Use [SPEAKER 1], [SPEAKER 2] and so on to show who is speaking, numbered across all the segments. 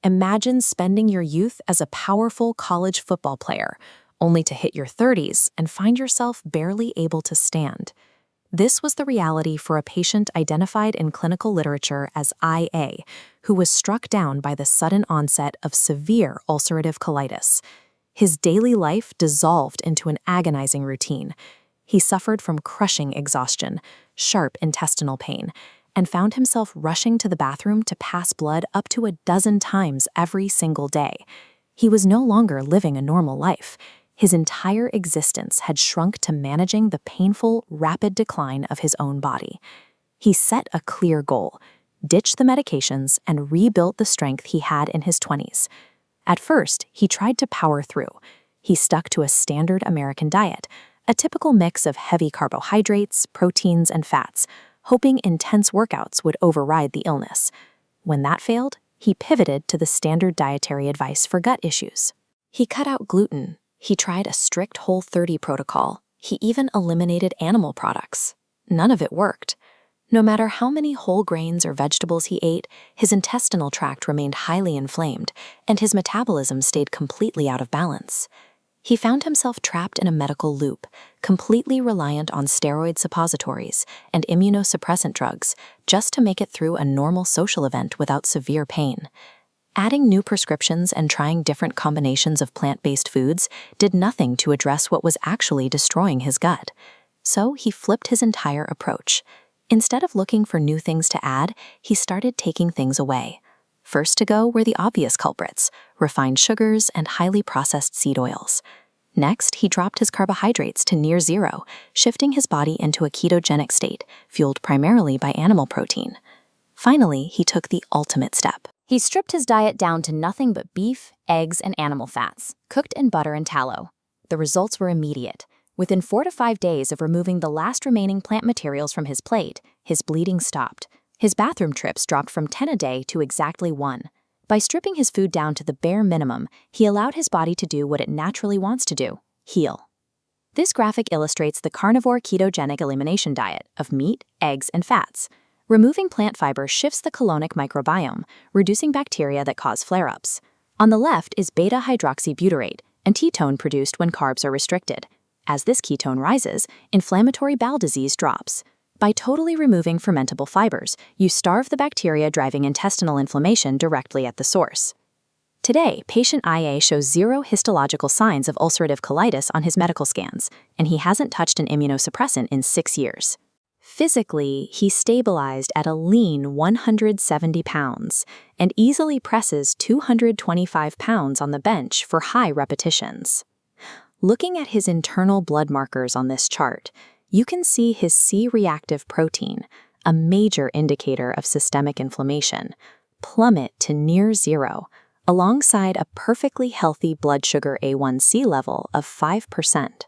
[SPEAKER 1] Imagine spending your youth as a powerful college football player, only to hit your 30s and find yourself barely able to stand. This was the reality for a patient identified in clinical literature as IA, who was struck down by the sudden onset of severe ulcerative colitis. His daily life dissolved into an agonizing routine. He suffered from crushing exhaustion, sharp intestinal pain, and found himself rushing to the bathroom to pass blood up to a dozen times every single day. He was no longer living a normal life. His entire existence had shrunk to managing the painful, rapid decline of his own body. He set a clear goal: ditch the medications and rebuild the strength he had in his 20s. At first, he tried to power through. He stuck to a standard American diet, a typical mix of heavy carbohydrates, proteins, and fats, hoping intense workouts would override the illness. When that failed, he pivoted to the standard dietary advice for gut issues. He cut out gluten. He tried a strict Whole30 protocol. He even eliminated animal products. None of it worked. No matter how many whole grains or vegetables he ate, his intestinal tract remained highly inflamed, and his metabolism stayed completely out of balance. He found himself trapped in a medical loop, completely reliant on steroid suppositories and immunosuppressant drugs just to make it through a normal social event without severe pain. Adding new prescriptions and trying different combinations of plant-based foods did nothing to address what was actually destroying his gut. So he flipped his entire approach. Instead of looking for new things to add, he started taking things away. First to go were the obvious culprits: refined sugars and highly processed seed oils. Next, he dropped his carbohydrates to near zero, shifting his body into a ketogenic state, fueled primarily by animal protein. Finally, he took the ultimate step.
[SPEAKER 2] He stripped his diet down to nothing but beef, eggs, and animal fats, cooked in butter and tallow. The results were immediate. Within 4 to 5 days of removing the last remaining plant materials from his plate, his bleeding stopped. His bathroom trips dropped from 10 a day to exactly 1. By stripping his food down to the bare minimum, he allowed his body to do what it naturally wants to do: heal. This graphic illustrates the carnivore ketogenic elimination diet of meat, eggs, and fats. Removing plant fiber shifts the colonic microbiome, reducing bacteria that cause flare-ups. On the left is beta-hydroxybutyrate, a ketone produced when carbs are restricted. As this ketone rises, inflammatory bowel disease drops. By totally removing fermentable fibers, you starve the bacteria driving intestinal inflammation directly at the source. Today, patient IA shows 0 histological signs of ulcerative colitis on his medical scans, and he hasn't touched an immunosuppressant in 6 years. Physically, he stabilized at a lean 170 pounds and easily presses 225 pounds on the bench for high repetitions. Looking at his internal blood markers on this chart, you can see his C-reactive protein, a major indicator of systemic inflammation, plummet to near 0, alongside a perfectly healthy blood sugar A1C level of 5%.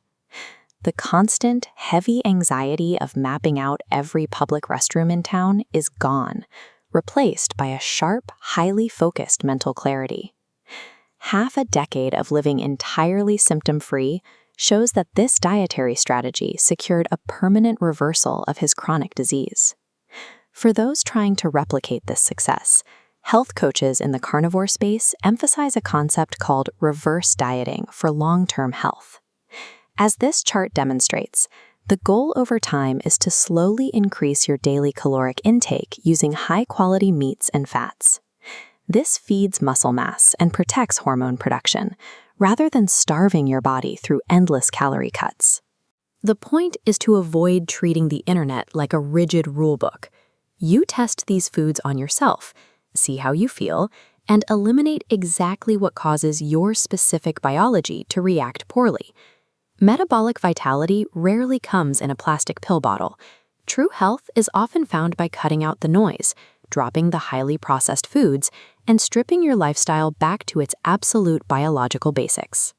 [SPEAKER 2] The constant, heavy anxiety of mapping out every public restroom in town is gone, replaced by a sharp, highly focused mental clarity. Half a decade of living entirely symptom-free shows that this dietary strategy secured a permanent reversal of his chronic disease. For those trying to replicate this success, health coaches in the carnivore space emphasize a concept called reverse dieting for long-term health. As this chart demonstrates, the goal over time is to slowly increase your daily caloric intake using high-quality meats and fats. This feeds muscle mass and protects hormone production, rather than starving your body through endless calorie cuts. The point is to avoid treating the internet like a rigid rulebook. You test these foods on yourself, see how you feel, and eliminate exactly what causes your specific biology to react poorly. Metabolic vitality rarely comes in a plastic pill bottle. True health is often found by cutting out the noise, dropping the highly processed foods, and stripping your lifestyle back to its absolute biological basics.